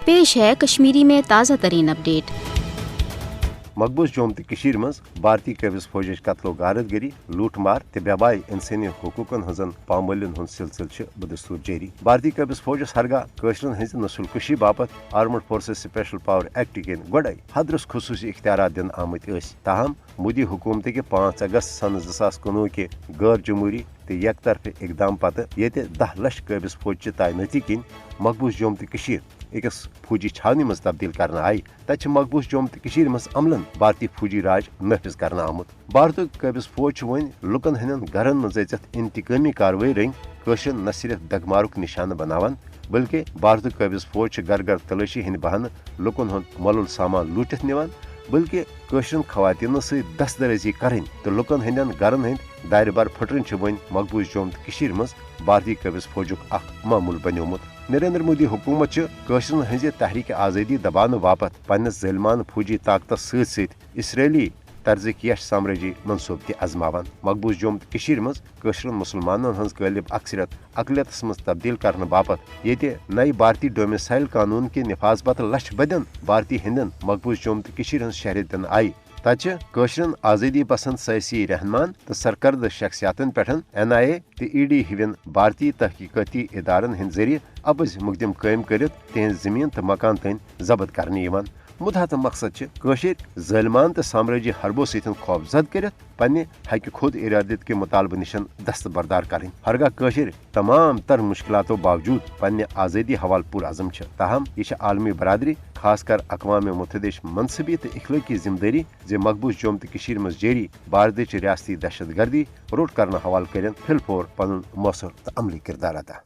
पेश है कश्मीरी में ताज़ा तरीन अपडेट। मकबूज जोम तो मज भारतीय कबिज फौज कत्लो गारतगरी लूट मार तो बेबाई इंसानी हकूकन हजन पामलिन हूं सिलसिल बदस्तूर जारी। भारतीय कबिज फौजस हरगा कशरन हज नस्लकुशी बापत armed forces special power act कन गई हदरस खसूसी इख्तियार दिन आमत। ताहम मोदी हुकूमत के 5 अगस्त सन 2019 के गैर जमहूरी तो एक तरफ इकदाम पत ये 10 लाख कबिज फौज तैनाती किन मकबूज जोम तो अकस फौजी छावनी मज तब्दील कर आई। तत मकबूज जोम तो मज अमलन भारतीय फौजी राज नफिज कर आमुत। भारत कबिज फौज वन लुकन हंदन घरन मज इंतकामी कार्रवाई रंग कशर न सिर्फ दगमारुक निशान बनावान बल्कि भारत कबिज फौज घर घर तलाशी हंद बहान लुकन हूं मलुल सामान लूटित निवान बल्कि कशरन खवातीन सहित दस्तदराजी करें तो लुकन हंदन घरन हंद दायर बार फटरन वन मकबूज जोम तो मज भारतीय कबिज फौजुक मामूल बनियोमुत। नरेंद्र मोदी हुकूमत कशरन हज तहरीक आज़ादी दबान बापत पन्नस ज़ालिमान फौजी ताकत सहित इसराइली तर्ज यश साम्राजी मनसूब त आजमावान। मकबूज जोम तो मज कशरन मुसलमानन हज गालिब अक्सरियत अकलियतस मज तब्दील करने बापत ये नई भारतीय डोमिसाइल कानून के नफाज पत लक्ष बदन भारतीय हंदन मकबूज जोम तो हज शहर दिन आई। तच कशरन आज़ादी पसंद सयासी रहनमान तो सरकर्द शख्सियातन पे NIA तो ED हिवन भारतीय तहकीकती इदारन हंद जरिए अबज मुकदम कायम कर तिहज जमीन तो मकान तन जब्त करने मुदा तो मकसद कशर ज़ालिमान तो साम्राजी हरबो सतन खौफजद कर पन्ने हक खुद इरादत के मुतालबे निशन दस्तबरदार करें। हरगा कशर तमाम तर मुश्किलातों बावजूद पन्ने आज़ादी हवाल पुरअज़म ताहम यह आलमी बरादरी खासकर अक़वाम मुत्तहिदा मनसबी तो इखलाकी जिम्मेदारी जे मकबूज जोम तो मज जारी भारत रियासती दहशत गर्दी रोट करना हवाल कर फिलफोर पन मौसर तो अमली किरदार अदा।